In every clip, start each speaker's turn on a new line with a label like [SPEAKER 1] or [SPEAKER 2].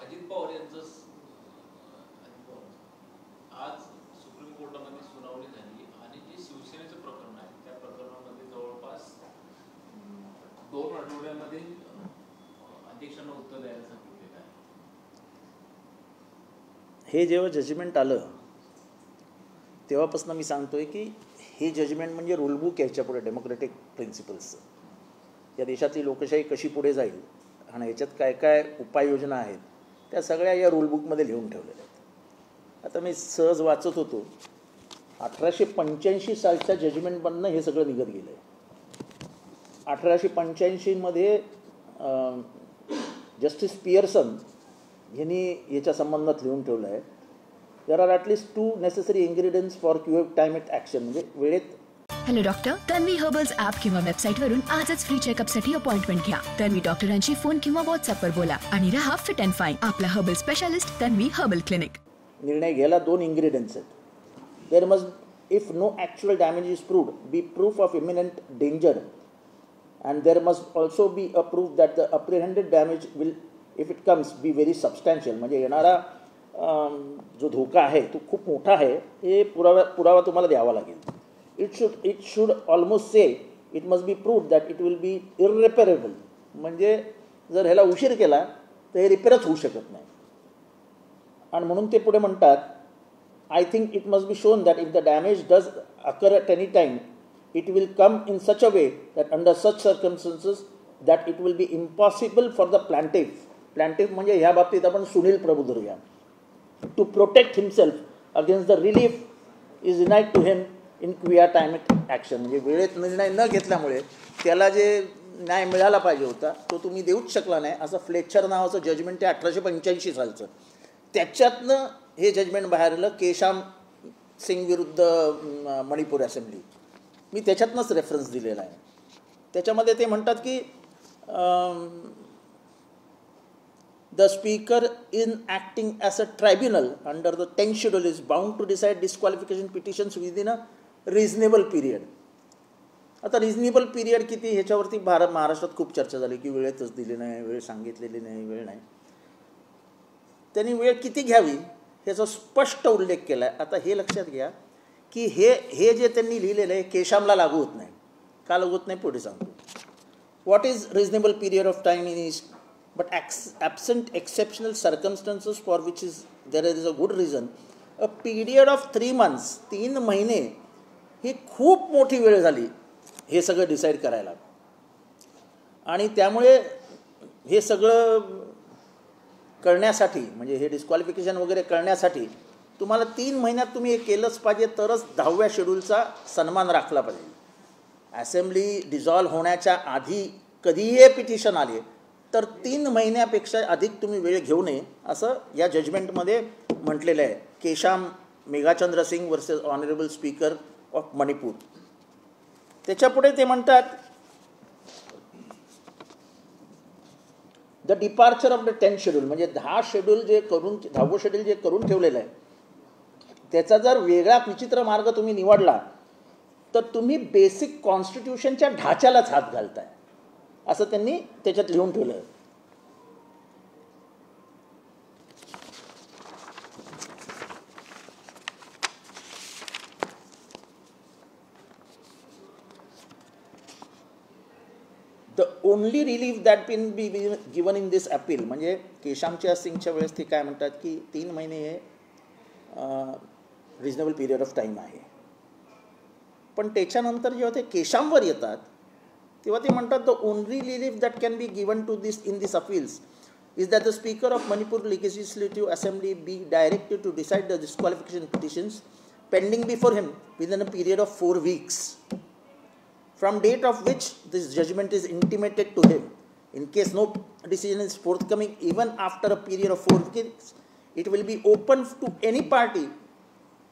[SPEAKER 1] अजित पवार यांचं आज सुप्रीम कोर्टामध्ये सुनावणी झाली आणि जे शिवसेनेचं प्रकरण आहे त्या प्रकरणामध्ये जवळपास 2 आठवड्यामध्ये अध्यक्षांना उत्तर द्यायला सांगितलेलं आहे.
[SPEAKER 2] हे जेव्हा जजमेंट आलं तेव्हापासून मी सांगतोय की हे जजमेंट म्हणजे रूलबुक याच्या पुढे डेमोक्रेटिक प्रिन्सिपल्सचं. या देशातली लोकशाही कशी पुढे जाईल आणि याच्यात काय काय उपाययोजना आहेत त्या सगळ्या या रूलबुकमध्ये लिहून ठेवलेल्या आहेत. आता मी सहज वाचत होतो, 1885 सालच्या जजमेंटमधनं हे सगळं निघत गेलं आहे. 1885मध्ये जस्टिस पियर्सन यांनी याच्या संबंधात लिहून ठेवलं आहे, there are at least 2 necessary ingredients for climate action. म्हणजे वेळेत.
[SPEAKER 3] Hello doctor, Tanvi herbals app किंवा वेबसाईटवरून आजच फ्री चेकअपसाठी अपॉइंटमेंट घ्या. तन्वी डॉक्टरांशी फोन किंवा व्हॉट्सअपवर बोला आणि रहा फिट अँड फाईन. आपला herbal specialist Tanvi herbal clinic.
[SPEAKER 2] निर्णय घ्यायला 2 इन्ग्रेडियंट्स आहेत. There must, if no actual damage is proved, be proof of imminent danger, and there must also be a proof that the apprehended damage will, if it comes, be very substantial. म्हणजे येणारा जो धोका आहे तो खूप मोठा आहे हे पुरावा तुम्हाला द्यावा लागेल. It should almost say it must be proved that it will be irreparable. म्हणजे जर ह्याला उशीर केला तर हे रिपेअरच होऊ शकत नाही. आणि म्हणून ते पुढे म्हणतात, I think it must be shown that if the damage does occur at any time it will come in such a way that under such circumstances that it will be impossible for the plaintiff म्हणजे ह्या बाबतीत आपण सुनील प्रभू धरूया, to protect himself against the relief is denied to him in quia climate action. म्हणजे वेळेत निर्णय न घेतल्यामुळे त्याला जे न्याय मिळाला पाहिजे होता तो तुम्ही देऊच शकला नाही, असं फ्लेचर नावाचं जजमेंट आहे 1885 सालचं. त्याच्यातनं हे जजमेंट बाहेर आलं, केशाम सिंग विरुद्ध मणिपूर असेंब्ली. मी त्याच्यातनंच रेफरन्स दिलेला आहे. त्याच्यामध्ये ते म्हणतात की the speaker in acting as a tribunal under the 10th schedule is bound to decide disqualification petitions within a reasonable period. आता रिजनेबल पिरियड किती ह्याच्यावरती महाराष्ट्रात खूप चर्चा झाली की वेळेतच दिली नाही, वेळ सांगितलेली नाही, वेळ नाही. त्यांनी वेळ किती घ्यावी ह्याचा स्पष्ट उल्लेख केला आहे. आता हे लक्षात घ्या की हे जे त्यांनी लिहिलेलं आहे केशामला लागू होत नाही. का लागू होत नाही पुढे सांगतो. What is reasonable period of time in is but absent exceptional circumstances for which there is a good reason, a period of 3 months, 3 महिने ही खूप मोठी वेळ झाली हे सगळं डिसाईड करायला. आणि त्यामुळे हे सगळं करण्यासाठी म्हणजे हे डिस्क्वालिफिकेशन वगैरे करण्यासाठी तुम्हाला 3 महिन्यात तुम्ही हे केलंच पाहिजे, तरच 10व्या शेड्यूलचा सन्मान राखला पाहिजे. असेंब्ली डिझॉल्व्ह होण्याच्या आधी कधीही हे पिटिशन आले तर 3 महिन्यापेक्षा अधिक तुम्ही वेळ घेऊ नये असं या जजमेंटमध्ये म्हटलेलं आहे. Keisham Meghachandra Singh versus honourable speaker of Manipur. त्याच्यापुढे ते म्हणतात, the departure of the 10th schedule म्हणजे 10 शेड्यूल जे करून 10वं शेड्यूल जे करून ठेवलेलं आहे त्याचा जर वेगळा विचित्र मार्ग तुम्ही निवडला तर तुम्ही बेसिक कॉन्स्टिट्यूशनच्या ढाच्यालाच हात घालताय असं त्यांनी त्याच्यात लिहून ठेवलं आहे. The only relief that been be given in this appeal म्हणजे केशामच्या सिंगच्या वेळेस ते काय म्हणतात की 3 महिने हे रिजनेबल पिरियड ऑफ टाईम आहे. पण त्याच्यानंतर जेव्हा ते केशामवर येतात तेव्हा ते म्हणतात, the only relief that can be given to this in this appeals is that the speaker of Manipur legislative assembly be directed to decide the disqualification petitions pending before him within a period of 4 weeks from date of which this judgment is intimated to him. In case no decision is forthcoming even after a period of 4 weeks, it will be open to any party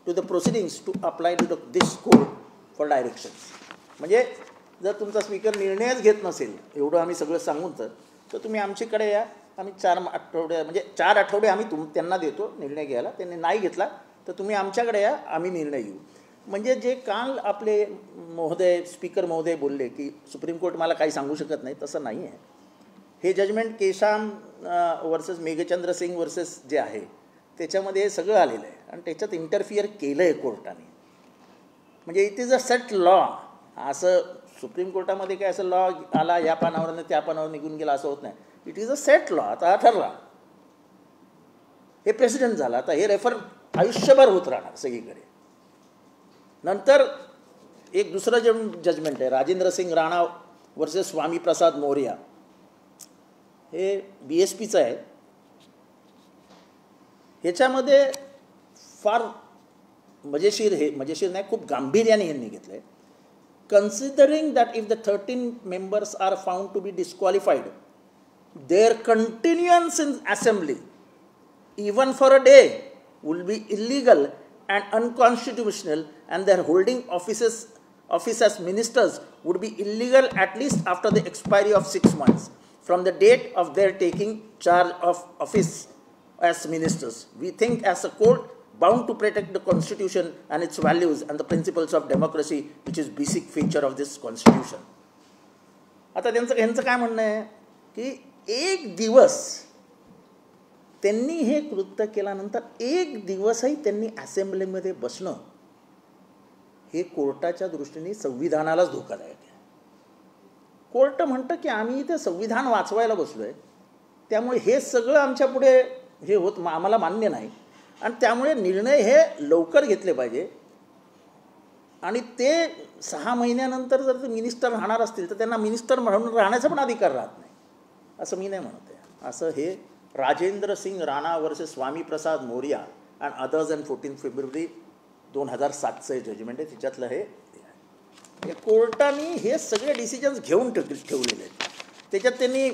[SPEAKER 2] to the proceedings to apply to this court for directions. म्हणजे जर तुमचा speaker निर्णयच घेत नसेल एवढं आम्ही सगळं सांगून तर तुम्ही आमच्याकडे या, आम्ही 4 आठवडे म्हणजे 4 आठवडे आम्ही त्यांना देतो निर्णय घ्यायला. त्यांनी नाही घेतला तर तुम्ही आमच्याकडे या, आम्ही निर्णय घेऊ. म्हणजे जे काल आपले महोदय स्पीकर महोदय बोलले की सुप्रीम कोर्ट मला काही सांगू शकत नाही, तसं नाही आहे. हे judgment Keisham versus Meghachandra Singh versus जे आहे त्याच्यामध्ये हे सगळं आलेलं आहे आणि त्याच्यात इंटरफिअर केलं आहे कोर्टाने. म्हणजे it is a set law. असं सुप्रीम कोर्टामध्ये काय असं लॉ आला या पानावरनं त्या पानावर निघून गेला असं होत नाही. It is a set law. आता हा ठरला, हे प्रेसिडेंट झाला, आता हे रेफर आयुष्यभर होत राहणार सगळीकडे. नंतर एक दुसरं जजमेंट आहे राजेंद्र सिंग राणा वर्सेस स्वामी प्रसाद मौर्य. हे BSPचं आहे. ह्याच्यामध्ये फार मजेशीर नाही, खूप गांभीर्याने यांनी घेतलं आहे. Considering that if the 13 members are found to be disqualified, their continuance in assembly even for a day will be illegal and unconstitutional, and their holding office as ministers would be illegal at least after the expiry of 6 months from the date of their taking charge of office as ministers. We think as a court bound to protect the constitution and its values and the principles of democracy, which is basic feature of this constitution. आता यांचं काय म्हणणं आहे की एक दिवस त्यांनी हे कृत्य केल्यानंतर एक दिवसही त्यांनी असेंब्लीमध्ये बसणं हे कोर्टाच्या दृष्टीने संविधानालाच धोकादायक आहे. कोर्ट म्हणतं की आम्ही इथे संविधान वाचवायला बसलो आहे, त्यामुळे हे सगळं आमच्या पुढे हे होत आम्हाला मान्य नाही आणि त्यामुळे निर्णय हे लवकर घेतले पाहिजे. आणि ते 6 महिन्यानंतर जर ते मिनिस्टर राहणार असतील तर त्यांना मिनिस्टर म्हणून राहण्याचा पण अधिकार राहत नाही, असं मी नाही म्हणत आहे. असं हे Rajendra Singh Rana versus Swami Prasad Maurya and others and 14 फेब्रुवारी 2007चं जजमेंट आहे. त्याच्यातलं हे कोर्टाने हे सगळे डिसिजन्स घेऊन ठेवलेले आहेत. त्याच्यात त्यांनी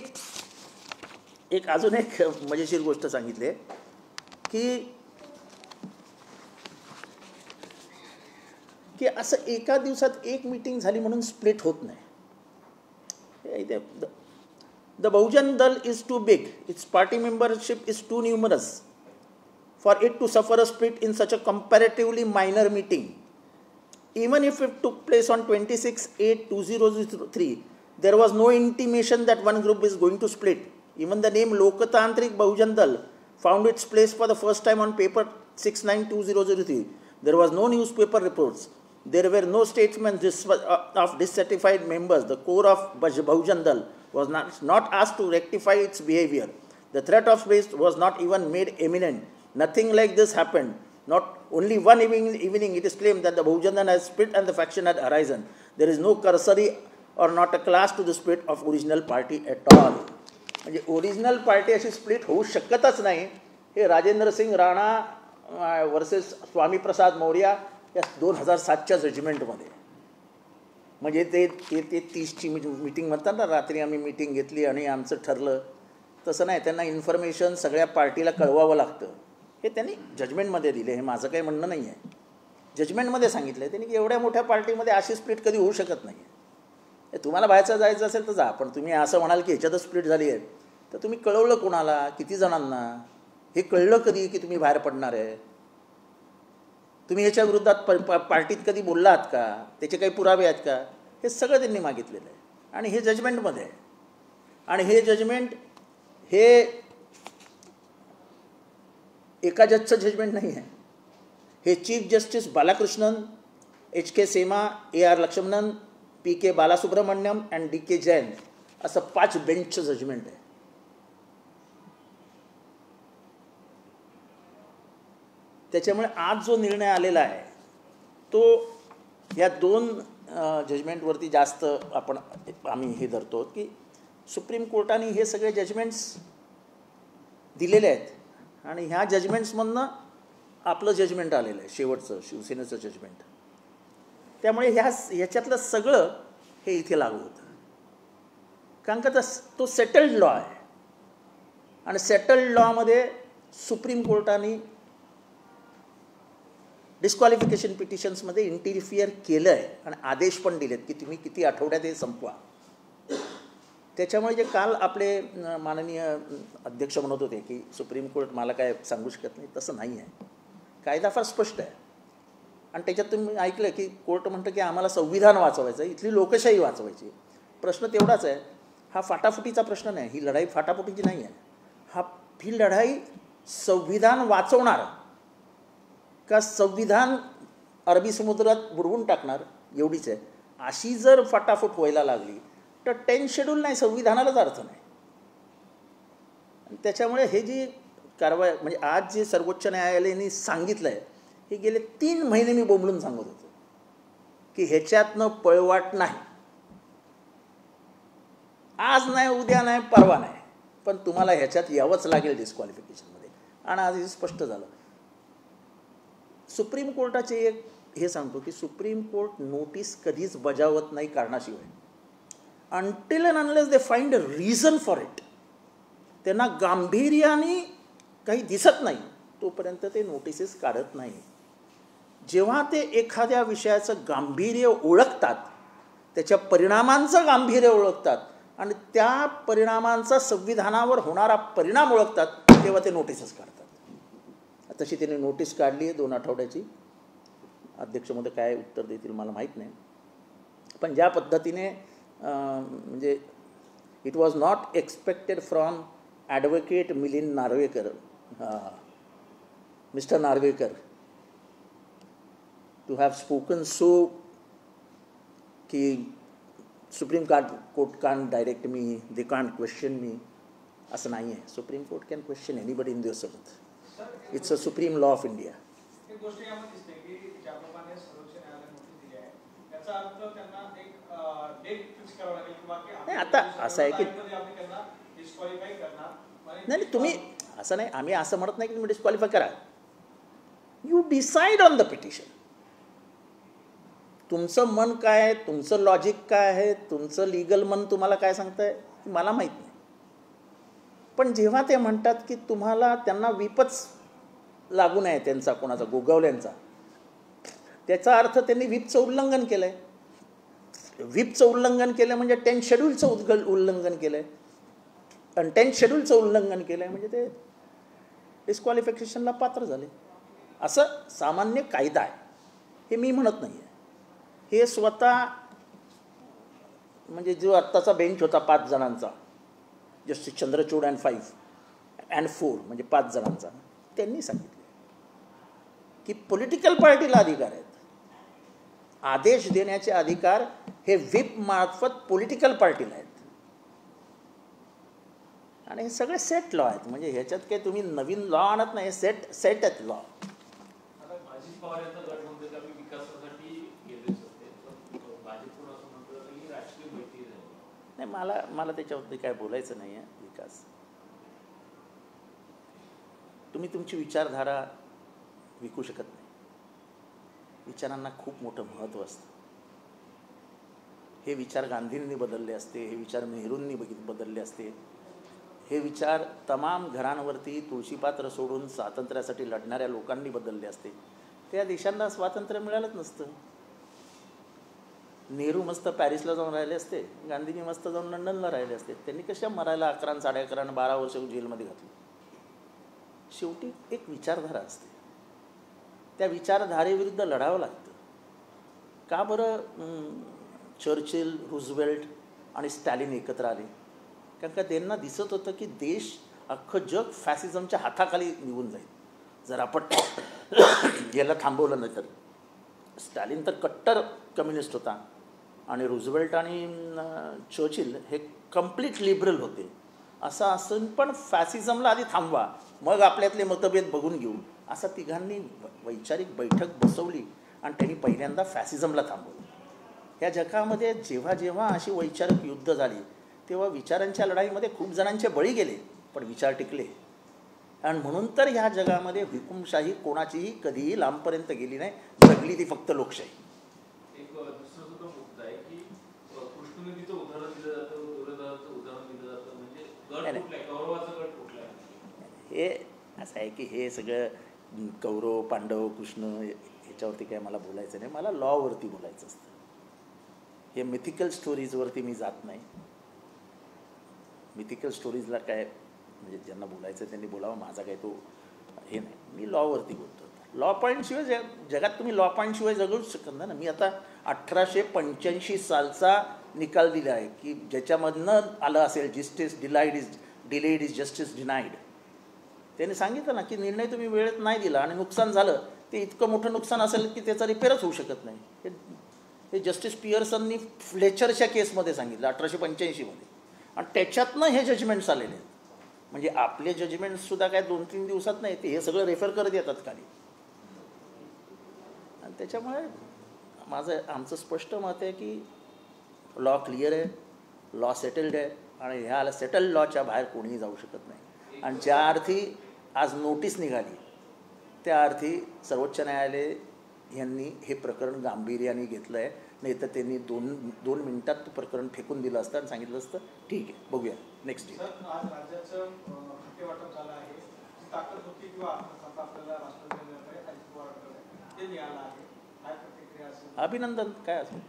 [SPEAKER 2] अजून एक मजेशीर गोष्ट सांगितली की असं एका दिवसात एक मीटिंग झाली म्हणून स्प्लिट होत नाही. The Bahujan Dal is too big. Its party membership is too numerous for it to suffer a split in such a comparatively minor meeting. Even if it took place on 26/8/2003, there was no intimation that one group is going to split. Even the name Lokatantrik Bahujan Dal found its place for the first time on paper 6/9/2003. There was no newspaper reports. There were no statements of dissatisfied members. The core of Bahujan Dal was not asked to rectify its behavior. The threat of split was not even made imminent. Nothing like this happened. Not only one evening it is claimed that the Bahujan Dal has split and the faction had arisen. There is no cursory or not a class to the split of original party at all. म्हणजे original party अशी split होऊ शकतच नाही. हे Rajendra Singh Rana versus Swami Prasad Maurya या 2007च्या जजमेंटमध्ये. म्हणजे ते 30ची meeting म्हणतात ना, रात्री आम्ही मीटिंग घेतली आणि आमचं ठरलं, तसं नाही. त्यांना इन्फॉर्मेशन सगळ्या पार्टीला कळवावं लागतं. हे त्यांनी जजमेंटमध्ये दिले. हे माझं काही म्हणणं नाही आहे. जजमेंटमध्ये सांगितलं आहे त्यांनी की एवढ्या मोठ्या पार्टीमध्ये अशी स्प्लिट कधी होऊ शकत नाही. तुम्हाला बाहेरचं जायचं असेल तर जा, पण तुम्ही असं म्हणाल की ह्याच्यातच स्प्लिट झाली आहे तर तुम्ही कळवलं कोणाला, किती जणांना हे कळलं कधी की तुम्ही बाहेर पडणार आहे? तुम्ही याच्या विरोधात पार्टीत कधी बोललात का? त्याचे काही पुरावे आहेत का? हे सगळं त्यांनी मागितलेलं आहे आणि हे जजमेंटमध्ये आहे. आणि हे जजमेंट हे एका जजचं जजमेंट नाही आहे. हे chief justice Balakrishnan, HK Sema, AR Lakshmanan, PK Balasubramanyam and DK Jain असं 5 बेंचचं जजमेंट आहे. त्याच्यामुळे आज जो निर्णय आलेला आहे तो या 2 जजमेंटवरती जास्त आम्ही हे धरतो की सुप्रीम कोर्टाने हे सगळे जजमेंट्स दिलेले आहेत आणि ह्या जजमेंट्समधनं आपलं जजमेंट आलेलं आहे, शेवटचं शिवसेनेचं जजमेंट. त्यामुळे ह्याच्यातलं सगळं हे इथे लागू होतं, कारण का तो सेटल्ड लॉ आहे. आणि सेटल्ड लॉमध्ये सुप्रीम कोर्टाने डिस्क्वालिफिकेशन पिटिशन्समध्ये इंटरफिअर केलं आहे आणि आदेश पण दिलेत की तुम्ही किती आठवड्यात हे संपवा. त्याच्यामुळे जे काल आपले माननीय अध्यक्ष म्हणत होते की सुप्रीम कोर्ट मला काय सांगू शकत नाही, तसं नाही आहे. कायदा फार स्पष्ट आहे आणि त्याच्यात तुम्ही ऐकलं की कोर्ट म्हणतं की आम्हाला संविधान वाचवायचं आहे, इथली लोकशाही वाचवायची. प्रश्न तेवढाच आहे, हा फाटाफुटीचा प्रश्न नाही, ही लढाई फाटाफुटीची नाही आहे. ही लढाई संविधान वाचवणार का संविधान अरबी समुद्रात बुडवून टाकणार एवढीच आहे. अशी जर फाटाफूट व्हायला लागली तर 10 शेड्यूल नाही, संविधानालाच अर्थ नाही. त्याच्यामुळे हे जी कारवाई म्हणजे आज जे सर्वोच्च न्यायालयाने सांगितलं आहे, हे गेले 3 महिने मी बोंबलून सांगत होतो की ह्याच्यातनं पळवाट नाही. आज नाही, उद्या नाही, परवा नाही, पण तुम्हाला ह्याच्यात यावंच लागेल डिस्क्वालिफिकेशनमध्ये. आणि आज हे स्पष्ट झालं. सुप्रीम कोर्टाचे एक हे सांगतो की सुप्रीम कोर्ट नोटीस कधीच बजावत नाही कारणाशिवाय. Until and unless they find a reason for it, त्यांना गांभीर्याने काही दिसत नाही तोपर्यंत ते नोटिसेस काढत नाही. जेव्हा ते एखाद्या विषयाचं गांभीर्य ओळखतात, त्याच्या परिणामांचं गांभीर्य ओळखतात आणि त्या परिणामांचा संविधानावर होणारा परिणाम ओळखतात, तेव्हा ते नोटिसेस काढतात. तशी त्यांनी नोटीस काढली आहे 2 आठवड्याची. अध्यक्षमध्ये काय उत्तर देतील मला माहीत नाही, पण ज्या पद्धतीने म्हणजे it was not expected from advocate Milind Narwekar, mister Narwekar, to have spoken so की supreme court can't direct me, they can't question me, असं नाही आहे. Supreme court can question anybody in this earth. It's a supreme law of India.
[SPEAKER 4] एक गोष्ट यामध्ये दिसते की ज्याप्रमाणे सर्वोच्च न्यायालयाने नोटीस दिली आहे, त्याचा अर्थ त्यांना एक डेट फिक्स करावं लागेल किंवा
[SPEAKER 2] नाही, आता असं आहे की
[SPEAKER 4] त्यांना डिस्क्वालिफाय करणार.
[SPEAKER 2] नाही, तुम्ही असं नाही, आम्ही असं म्हणत नाही की तुम्ही डिस्क्वालिफाय करा. You decide on the petition. तुमचं मन काय आहे, तुमचं लॉजिक काय आहे, तुमचं लिगल मन तुम्हाला काय सांगतंय मला माहीत नाही. पण जेव्हा ते म्हणतात की तुम्हाला त्यांना विपच लागू नये त्यांचा, कोणाचा, गोगावल्यांचा, त्याचा अर्थ त्यांनी व्हिपचं उल्लंघन केलं आहे. व्हिपचं उल्लंघन केलं म्हणजे 10 शेड्यूलचं उल्लंघन केलं आहे. आणि 10 शेड्यूलचं उल्लंघन केलं आहे म्हणजे ते डिस्क्वालिफिकेशनला पात्र झाले. असं सामान्य कायदा आहे, हे मी म्हणत नाही आहे. हे स्वतः म्हणजे जो आत्ताचा बेंच होता 5 जणांचा, जस्टिस चंद्रचूड अँड 5 अँड 4 म्हणजे 5 जणांचा, त्यांनी सांगितले की पॉलिटिकल पार्टीला अधिकार आहेत. आदेश देण्याचे अधिकार हे व्हिप मार्फत पॉलिटिकल पार्टीला आहेत. आणि हे सगळे सेट लॉ आहेत. म्हणजे ह्याच्यात काही तुम्ही नवीन लॉ आणत नाही, सेट आहेत लॉ.
[SPEAKER 1] अजित पवार यांचा गट म्हणतो की आम्ही विकासासाठी गेलेच होते, पण भाजपकडून असं म्हणतो की राजकीय मैत्री झाली.
[SPEAKER 2] नाही, मला त्याच्याबद्दल काय बोलायचं नाही आहे. विकास, तुम्ही तुमची विचारधारा विकू शकत नाही. विचारांना खूप मोठं महत्त्व असतं. हे विचार गांधींनी बदलले असते, हे विचार नेहरूंनी बदलले असते, हे विचार तमाम घरांवरती तुळशीपात्र सोडून स्वातंत्र्यासाठी लढणाऱ्या लोकांनी बदलले असते. त्या देशांना स्वातंत्र्य मिळालंच नसतं. नेहरू मस्त पॅरिसला जाऊन राहिले असते, गांधींनी मस्त जाऊन लंडनला राहिले असते. त्यांनी कशा मरायला 11, 11.5, 12 वर्ष जेलमध्ये घातली. शेवटी एक विचारधारा असते, त्या विचारधारेविरुद्ध लढावं लागतं. का बरं चर्चिल, रूझवेल्ट आणि स्टॅलिन एकत्र आले? कारण का त्यांना दिसत होतं की देश, अख्खं जग फॅसिझमच्या हाताखाली निघून जाईल जर आपण याला थांबवलं नाही तर. स्टॅलिन तर कट्टर कम्युनिस्ट होता आणि रूझवेल्ट आणि चर्चिल हे कम्प्लीट लिबरल होते. असं असून पण फॅसिझमला आधी थांबवा, मग आपल्यातले मतभेद बघून घेऊ, असा तिघांनी वैचारिक बैठक बसवली आणि त्यांनी पहिल्यांदा फॅसिझमला थांबवलं. ह्या जगामध्ये जेव्हा जेव्हा अशी वैचारिक युद्ध झाली तेव्हा विचारांच्या लढाईमध्ये खूप जणांचे बळी गेले, पण विचार टिकले. आणि म्हणून तर ह्या जगामध्ये हुकुमशाही कोणाचीही कधीही लांबपर्यंत गेली नाही, जगली ती फक्त लोकशाही.
[SPEAKER 1] एक दुसरं सुद्धा मुद्दा आहे की कृष्णनदीचं उदाहरण दिलं जातं, दुर्योधनाचं उदाहरण दिलं जातं, म्हणजे गट कुठला आहे, कौरवाचा गट कुठला आहे?
[SPEAKER 2] हे असं आहे की हे सगळं कौरव, पांडव, कृष्ण ह्याच्यावरती काय मला बोलायचं नाही. मला लॉवरती बोलायचं असतं. हे मिथिकल स्टोरीजवरती मी जात नाही. मिथिकल स्टोरीजला काय म्हणजे ज्यांना बोलायचं त्यांनी बोलावं, माझा काय तो हे नाही. मी लॉवरती बोलतो. लॉ पॉईंटशिवाय जगात तुम्ही लॉ पॉईंटशिवाय जगूच शकत नाही ना. मी आता 1885 सालचा निकाल दिला आहे की ज्याच्यामधनं आलं असेल justice delayed is justice denied. त्यांनी सांगितलं ना की निर्णय तुम्ही वेळेत नाही दिला आणि नुकसान झालं, ते इतकं मोठं नुकसान असेल की त्याचा रिपेअरच होऊ शकत नाही. हे जस्टिस पियर्सननी फ्लेचरच्या केसमध्ये सांगितलं 1885 मध्ये, आणि त्याच्यातनं हे जजमेंट्स आलेले आहेत. म्हणजे आपले जजमेंट्ससुद्धा काय 2-3 दिवसात नाही, ते हे सगळं रेफर करत येतात खाली. आणि त्याच्यामुळे आमचं स्पष्ट मत आहे की लॉ क्लिअर आहे, लॉ सेटल्ड आहे, आणि ह्या सेटल्ड लॉच्या बाहेर कोणीही जाऊ शकत नाही. आणि ज्या अर्थी आज नोटीस निघाली त्या अर्थी सर्वोच्च न्यायालय यांनी हे प्रकरण गांभीर्याने घेतलं आहे. नाही तर त्यांनी दोन मिनिटात ते प्रकरण फेकून दिलं असतं आणि सांगितलं असतं ठीक आहे बघूया नेक्स्ट डे.
[SPEAKER 4] आज राज्याचं खाते वाटप झालं आहे, जी ताकद होती किंवा आपल्याला राष्ट्रपती ते मिळालं आहे, काय प्रतिक्रिया असेल?
[SPEAKER 2] अभिनंदन. काय असेल,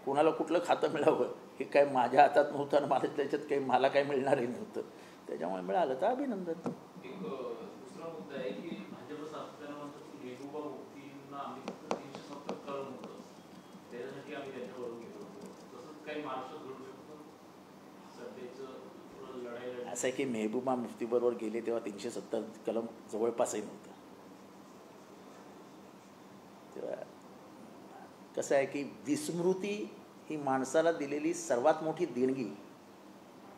[SPEAKER 2] कोणाला कुठलं खातं मिळावं हे काय माझ्या हातात नव्हतं आणि मला त्याच्यात काही मला काय मिळणारही नव्हतं, त्याच्यामुळे मिळालं तर अभिनंदन.
[SPEAKER 1] एक दुसरा मुद्दा आहे की भाजप सातत्यानं म्हणतात की मेहबूबा मुफ्तींना आम्ही फक्त 370 कलम होतं त्याच्यासाठी आम्ही त्यांच्याबरोबर गेलो होतो, तसंच काही महाराष्ट्रात घडू शकतो सध्याचं लढाई.
[SPEAKER 2] असं आहे की मेहबूबा मुफ्तीबरोबर गेले तेव्हा 370 कलम जवळपासही नव्हतं. तेव्हा कसं आहे की विस्मृती ही माणसाला दिलेली सर्वात मोठी देणगी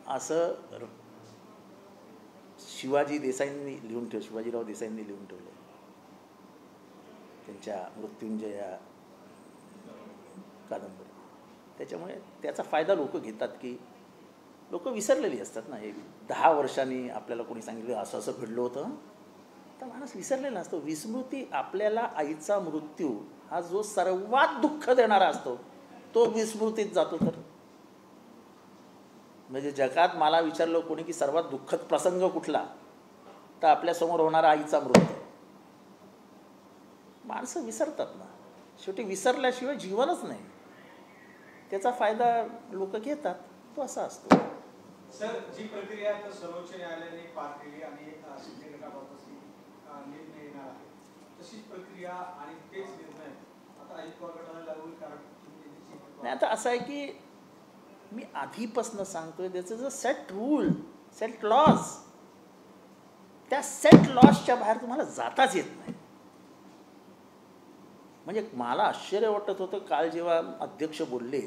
[SPEAKER 2] असं शिवाजीराव देसाईंनी लिहून ठेवलं त्यांच्या मृत्युंजय या कादंबरी. त्याच्यामुळे त्याचा फायदा लोक घेतात की लोक विसरलेली असतात ना. 10 वर्षांनी आपल्याला कोणी सांगितलं असं असं घडलं होतं तर माणूस विसरलेला असतो. विस्मृती आपल्याला आईचा मृत्यू हा जो सर्वात दुःख देणारा असतो तो विस्मृतीत जातो. तर म्हणजे जगात मला विचारलं कोणी की सर्वात दुःखद प्रसंग कुठला, तर आपल्यासमोर होणारा आईचा मृत्यू. माणसं विसरतात ना, शेवटी विसरल्याशिवाय जीवनच नाही. त्याचा फायदा लोक घेतात, तो असा असतो.
[SPEAKER 4] सर, जी प्रक्रिया तर सर्वोच्च न्यायालयाने पार केली आणि सिंधी गटाबाबत निर्णय येणार आहे, तशीच प्रक्रिया आणि तेच निर्णय आता अजित पवार गटाला लागू कारण
[SPEAKER 2] नाही. आता असं आहे की मी आधीपासून सांगतोय त्याच a set rule, set laws. त्या सेट लॉजच्या बाहेर तुम्हाला जाताच येत नाही. म्हणजे मला आश्चर्य वाटत होतं काल जेव्हा अध्यक्ष बोलले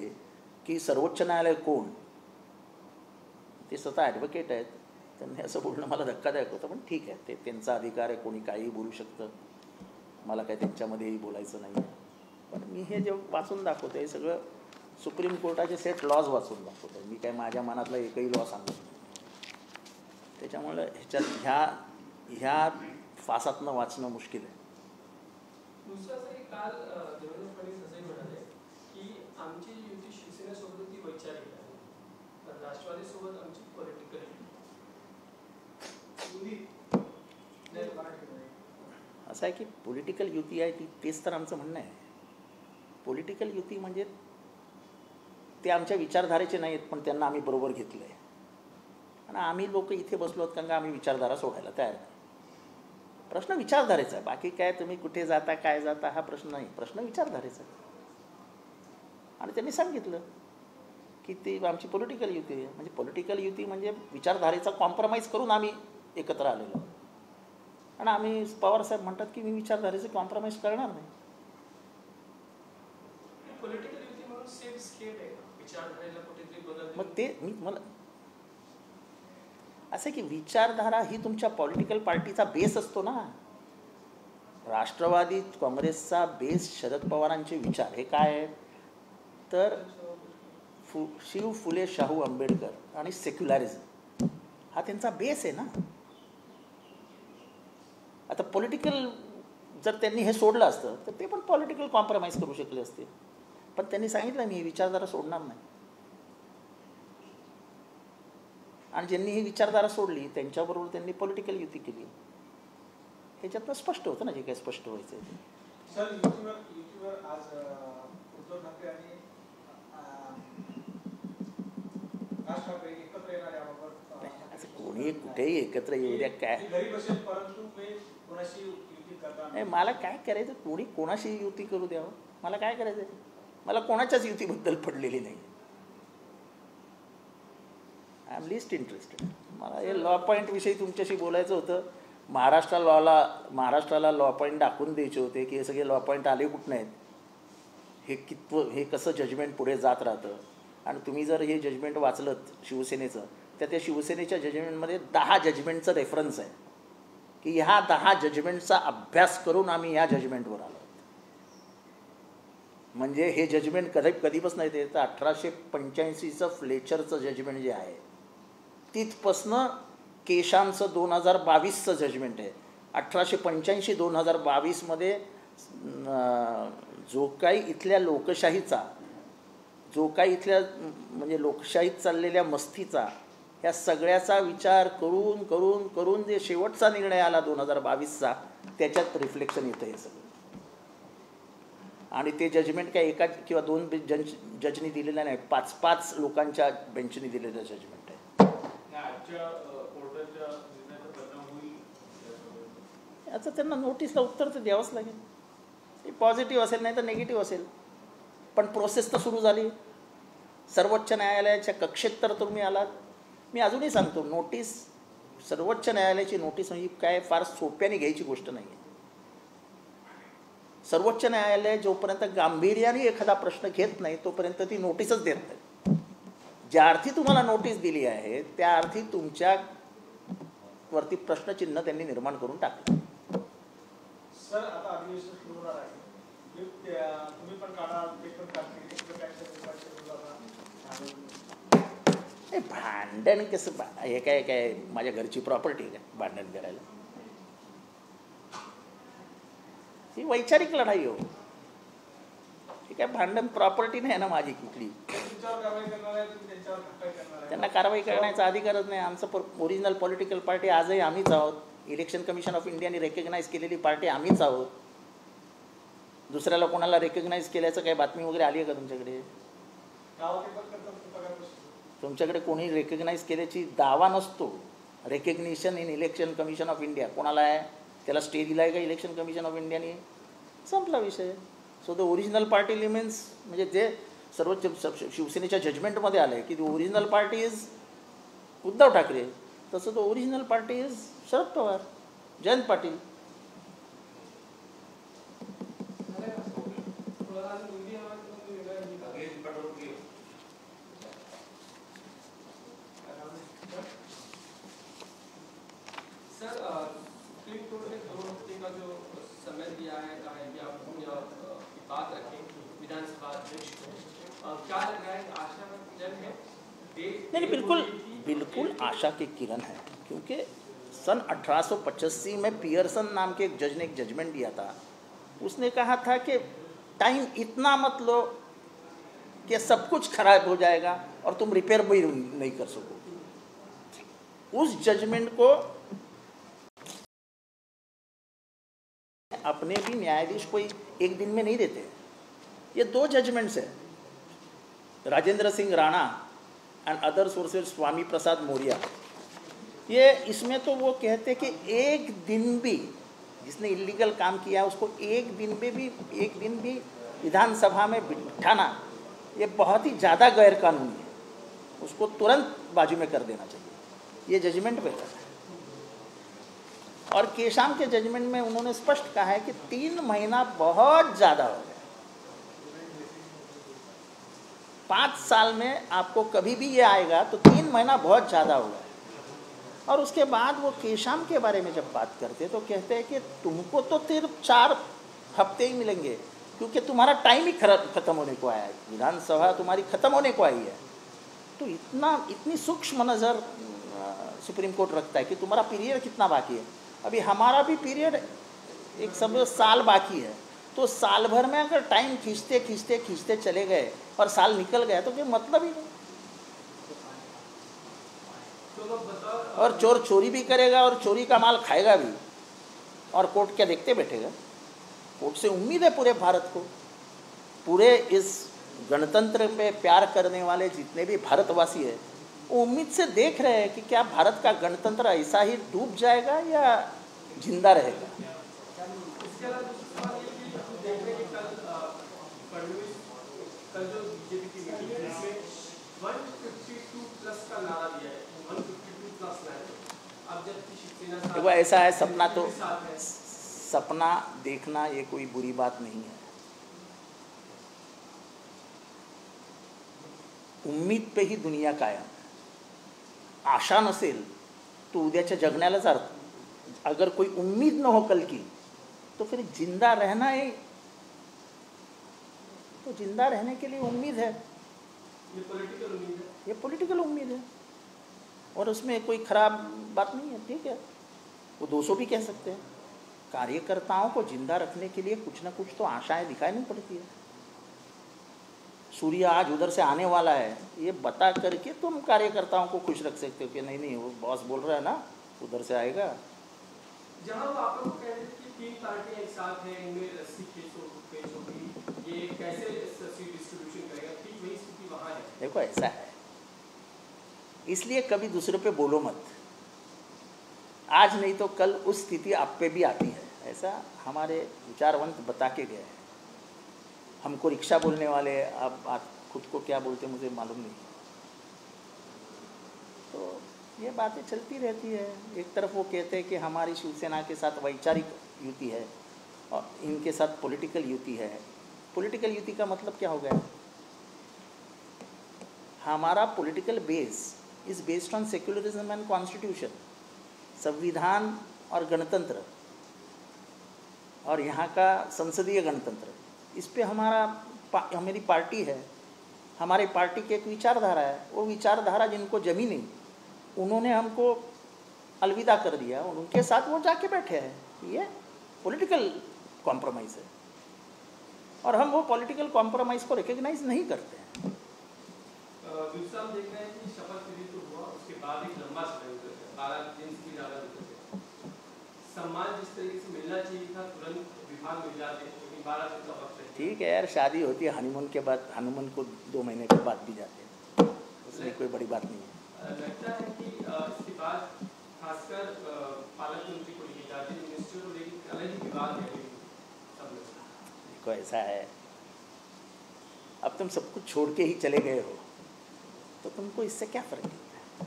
[SPEAKER 2] की सर्वोच्च न्यायालय कोण, ते स्वतः ॲडव्होकेट आहेत, त्यांनी असं बोलणं मला धक्कादायक होतं. पण ठीक आहे, ते त्यांचा अधिकार आहे, कोणी काहीही बोलू शकतं, मला काय त्यांच्यामध्येही बोलायचं नाही. पण मी हे जे वाचून दाखवतो हे सगळं सुप्रीम कोर्टाचे सेट लॉज वाचून दाखवतो. मी काय माझ्या मनातला एकही लॉ सांगत नाही. त्याच्यामुळे ह्याच्यात ह्या फासातनं वाचणं मुश्किल आहे.
[SPEAKER 5] दुसरं असं की काल देवेंद्र फडणवीस असंही म्हणाले की आमची युती शिवसेनेसोबत ती वैचारिक आहे, तर राष्ट्रवादीसोबत आमची पॉलिटिकल
[SPEAKER 2] असं आहे की पॉलिटिकल युती आहे तेच तर आमचं म्हणणं आहे. पॉलिटिकल युती म्हणजे ते आमच्या विचारधारेचे नाही आहेत, पण त्यांना आम्ही बरोबर घेतलं आहे. आणि आम्ही लोक इथे बसलो आहोत कारण का आम्ही विचारधारा सोडायला तयार नाही. प्रश्न विचारधारेचा आहे, बाकी काय तुम्ही कुठे जाता काय जाता हा प्रश्न नाही. प्रश्न विचारधारेचा आहे. आणि त्यांनी सांगितलं की ती आमची पॉलिटिकल युती आहे. म्हणजे पॉलिटिकल युती म्हणजे विचारधारेचा कॉम्प्रोमाइज करून आम्ही एकत्र आलेलो. आणि आम्ही पवारसाहेब म्हणतात की मी विचारधारेचं कॉम्प्रोमाइज करणार नाही.
[SPEAKER 5] पॉलिटिकल युती म्हणून सेफ स्केप आहे, विचारधारेला कुठेतरी बदल.
[SPEAKER 2] मग ते मी मला असं की विचारधारा ही तुमच्या पॉलिटिकल पार्टीचा बेस असतो ना. राष्ट्रवादी काँग्रेसचा बेस शरद पवारांचे विचार हे काय आहे तर शिव फुले शाहू आंबेडकर आणि सेक्युलरिझम हा त्यांचा बेस आहे ना. आता पॉलिटिकल जर त्यांनी हे सोडलं असतं तर ते पण पॉलिटिकल कॉम्प्रोमाइज करू शकले असते. पण त्यांनी सांगितलं मी विचारधारा सोडणार नाही. आणि ज्यांनी ही विचारधारा सोडली त्यांच्याबरोबर त्यांनी पॉलिटिकल युती केली. ह्याच्यातनं स्पष्ट होतं ना जे काही स्पष्ट व्हायचं आहे.
[SPEAKER 4] सर, युतीवर आज उद्धव ठाकरे आणि राज ठाकरे एकत्र येणार याबाबत
[SPEAKER 2] असं कोणी कुठेही एकत्र येऊ द्या काय
[SPEAKER 4] घरी बसेल, परंतु कोणाशी युती करणार
[SPEAKER 2] नाही. मला काय करायचं, कोणी कोणाशी युती करू द्यावं, मला काय करायचं. मला कोणाच्याच युतीबद्दल पडलेली नाही. I am least interested. मला हे लॉ पॉईंटविषयी तुमच्याशी बोलायचं होतं. महाराष्ट्राला लॉ पॉईंट दाखवून द्यायचे होते की हे सगळे लॉ पॉईंट आले कुठून आहेत, हे कसं जजमेंट पुढे जात राहतं. आणि तुम्ही जर हे जजमेंट वाचलं शिवसेनेचं, तर त्या शिवसेनेच्या जजमेंटमध्ये 10 जजमेंटचं रेफरन्स आहे की ह्या 10 जजमेंटचा अभ्यास करून आम्ही ह्या जजमेंटवर आलो. म्हणजे हे जजमेंट कधीपासून येते तर 1885चं फ्लेचरचं जजमेंट जे आहे तिथपासनं केशांचं 2022चं जजमेंट आहे. 1885-2022मध्ये जो काही इथल्या लोकशाहीचा, जो काही इथल्या म्हणजे लोकशाहीत चाललेल्या मस्तीचा, ह्या सगळ्याचा विचार करून करून करून जे शेवटचा निर्णय आला 2022चा, त्याच्यात रिफ्लेक्शन येतं हे सगळं. आणि ते जजमेंट काय एका किंवा 2 जजनी दिलेलं नाही, 5-5 लोकांच्या बेंचनी दिलेलं जजमेंट आहे. याचं त्यांना नोटीसला उत्तर तर द्यावंच लागेल. ते पॉझिटिव्ह असेल नाही तर निगेटिव्ह असेल, पण प्रोसेस तर सुरू झाली. सर्वोच्च न्यायालयाच्या कक्षेत तर तुम्ही आलात. मी अजूनही सांगतो, नोटीस, सर्वोच्च न्यायालयाची नोटीस म्हणजे काय फार सोप्याने घ्यायची गोष्ट नाही आहे. सर्वोच्च न्यायालय जोपर्यंत गांभीर्याने एखादा प्रश्न घेत नाही तोपर्यंत ती नोटीसच देत नाही. ज्या अर्थी तुम्हाला नोटीस दिली आहे त्या अर्थी तुमच्यावरती प्रश्नचिन्ह त्यांनी निर्माण करून टाकलं.
[SPEAKER 4] सर, आता अधिवेशन सुरू होणार आहे. तुम्ही पण काढा, ते पण काढतील.
[SPEAKER 2] भांडण कसं, हे काय माझ्या घरची प्रॉपर्टी आहे का भांडण करायला? ही वैचारिक लढाई हो. ही काय भांडण प्रॉपर्टी नाही ना माझी कुठली. त्यांना कारवाई करण्याचा अधिकारच नाही. आमचं ओरिजिनल पॉलिटिकल पार्टी आजही आम्हीच आहोत. इलेक्शन कमिशन ऑफ इंडियाने रेकग्नाइज केलेली पार्टी आम्हीच आहोत. दुसऱ्याला कोणाला रेकग्नाइज केल्याचं काही बातमी वगैरे आली आहे का तुमच्याकडे? तुमच्याकडे कोणी रेकग्नाइज केल्याची दावा नसतो. Recognition in election commission of India कोणाला आहे? त्याला स्टे दिला आहे का इलेक्शन कमिशन ऑफ इंडियाने? संपला विषय. So the original party limits, म्हणजे जे सर्वोच्च शिवसेनेच्या जजमेंटमध्ये आलं आहे की the original party is Uddhav Thackeray, तसं the original party is Sharad Pawar, Jayant Patil.
[SPEAKER 5] Sir, supreme court ने 2 हफ्ते का जो समय दिया है, कहा है कि आप बात रखें विधानसभा अध्यक्ष को. क्या लग रहा है, आशाजन है?
[SPEAKER 2] नहीं, बिल्कुल आशा की किरण है. क्योंकि सन 1885 में पियर्सन नाम के एक जज ने एक जजमेंट दिया था. उसने कहा था कि टाइम इतना मत लो कि सब कुछ खराब हो जाएगा और तुम रिपेयर भी नहीं कर सकोगे. उस जजमेंट को अपने भी न्यायाधीश कोई एक दिन में नहीं देते. ये 2 जजमेंट्स हैं, Rajendra Singh Rana end other sources, स्वामी प्रसाद मौर्य. ये इसमें तो वो कहते कि एक दिन भी जिसने इलीगल काम किया उसको एक दिन भी विधानसभा में बिठाना ये बहुत ही ज़्यादा गैरकानूनी है. उसको तुरंत बाजू में कर देना चाहिए. ये जजमेंट पे है. और केशाम के जजमेंट में उन्होंने स्पष्ट कहा है कि 3 महीना बहुत ज़्यादा हो गया. 5 साल में आपको कभी भी ये आएगा तो 3 महीना बहुत ज़्यादा होगा. और उसके बाद वो केशाम के बारे में जब बात करते तो कहते हैं कि तुमको तो सिर्फ 4 हफ्ते ही मिलेंगे क्योंकि तुम्हारा टाइम ही ख़त्म होने को आया है. विधानसभा तुम्हारी ख़त्म होने को आई है. तो इतनी सूक्ष्म नज़र सुप्रीम कोर्ट रखता है कि तुम्हारा पीरियड कितना बाकी है. अभी हमारा भी पीरियड एक सब साल बाकी है. तो साल भर में अगर टाइम खींचते चले गए और साल निकल गया तो कोई मतलब ही नहीं. और चोर चोरी भी करेगा और चोरी का माल खाएगा भी. और कोर्ट क्या देखते बैठेगा? कोर्ट से उम्मीद है पूरे भारत को, पूरे इस गणतंत्र पे प्यार करने वाले जितने भी भारतवासी हैं वो उम्मीद से देख रहे हैं कि क्या भारत का गणतंत्र ऐसा ही डूब जाएगा या जिंदा रहेगा.
[SPEAKER 5] इसके अलावा दूसरा सवाल ये कि देख रहे हैं कि कल फडणवीस कल जो बीजेपी की मीटिंग है इसमें 152+ का नारा दिया है, 152+ लाइन। अब जबकि शिवसेना
[SPEAKER 2] देखो ऐसा है, सपना देखना ये कोई बुरी बात नहीं है। उम्मीद पे ही दुनिया कायम है। आशा नसेल तो उद्याच्या जगण्यालाच अर्थ। अगर कोई उम्मीद न हो कल की तो फिर जिंदा रहना है, तो जिंदा रहने के लिए उम्मीद है।
[SPEAKER 5] ये पॉलिटिकल उम्मीद है,
[SPEAKER 2] ये पॉलिटिकल उम्मीद है और उसमें कोई खराब बात नहीं है, ठीक है। वो 200 भी कह सकते हैं। कार्यकर्ताओं को जिंदा रखने के लिए कुछ ना कुछ तो आशाएं दिखाई नहीं पड़ती है। सूर्य आज उधर से आने वाला है, ये बता करके तुम कार्यकर्ताओं को खुश रख सकते हो कि नहीं नहीं वो बॉस बोल रहा है ना उधर से आएगा।
[SPEAKER 5] जहां वो आप लोग कह रहे थे कि 3 पार्टियां एक साथ हैं, इनमें 80 केस होगी, ये कैसे सीट डिस्ट्रीब्यूशन करेगा, ठीक वही स्थिति वहां है।
[SPEAKER 2] देखो ऐसा है, इसलिए कभी दूसरे पे बोलो मत। आज नहीं तो कल उस स्थिति आप पे भी आती है, ऐसा हमारे विचारवंत बता के गए हैं। हमको रिक्शा बोलने वाले आप खुद को क्या बोलते मुझे मालूम नहीं। तो ये बातें चलती रहती है। एक तरफ वो कहते हैं कि हमारी शिवसेना के साथ वैचारिक युति है और इनके साथ पॉलिटिकल युति है। पॉलिटिकल युति का मतलब क्या हो गया? हमारा political base is based on secularism end constitution, संविधान और गणतंत्र, और यहाँ का संसदीय गणतंत्र। इस पे हमारी पार्टी है। हमारी पार्टी की एक विचारधारा है। वो विचारधारा जिनको जमी नहीं, उन्होंने हमको अलविदा कर दिया, उनके साथ वो जाके बैठे हैं। ये पॉलिटिकल कॉम्प्रोमाइज़ है और हम वो पॉलिटिकल कॉम्प्रोमाइज़ को रिकग्नाइज नहीं करते हैं।
[SPEAKER 5] हम देख रहे हैं कि शपथ विधि तो हुआ, उसके बाद एक लंबा समय गुजर गया, 12 दिन से भी ज़्यादा गुजर गया। सम्मान जिस तरीके से मिलना चाहिए था तुरंत विभाग मिल जाते, लेकिन 12 दिन का वक्त है।
[SPEAKER 2] ठीक है यार, शादी होती है हनीमून के बाद, हनीमून को 2 महीने के बाद भी जाते हैं, उसमें कोई बड़ी बात नहीं है।
[SPEAKER 5] लगता है कि इसके बाद खासकर पालक मंत्री को लेकर जाते हैं, मिनिस्टर को लेकर अलग ही विवाद है सब लोग।
[SPEAKER 2] देखो ऐसा है, अब तुम सब कुछ छोड़ के ही चले गए हो तो तुमको इससे क्या फर्क पड़ता है?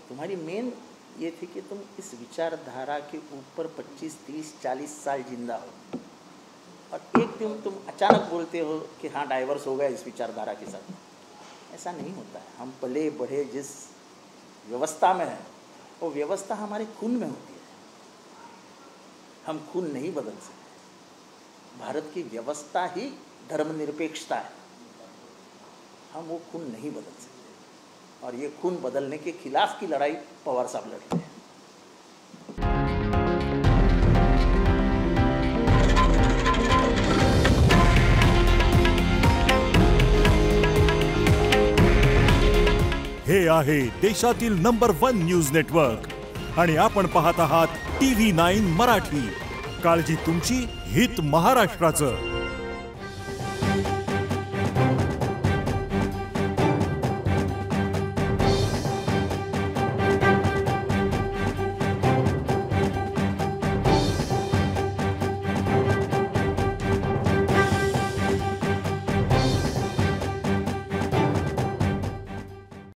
[SPEAKER 2] तुम्हारी मेन ये थी कि तुम इस विचारधारा के ऊपर 25, 30, 40 साल जिंदा हो और एक दिन तुम अचानक बोलते हो कि हाँ डाइवर्स हो गया इस विचारधारा के साथ। ऐसा नहीं होता है। हम पले बढ़े जिस व्यवस्था में हैं वो व्यवस्था हमारे खून में होती है। हम खून नहीं बदल सकते। भारत की व्यवस्था ही धर्मनिरपेक्षता है। हम वो खून नहीं बदल सकते और ये खून बदलने के खिलाफ की लड़ाई पवार साहब लड़ते हैं।
[SPEAKER 6] हे आहे देशातील नंबर 1 न्यूज नेटवर्क आणि आपण पाहत आहात TV9 मराठी। काळजी तुमची, हित महाराष्ट्राचं।